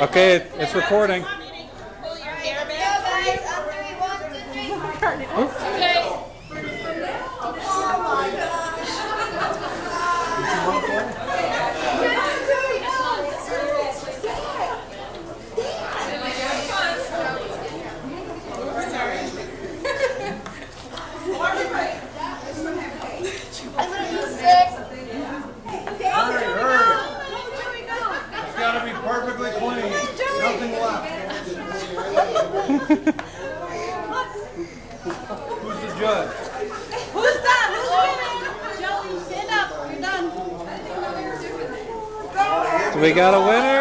Okay, it's recording. It's got to be perfectly clean. Nothing left. Who's the judge? Who's done? Who's winning? Joey, stand up. You're done. So we got a winner.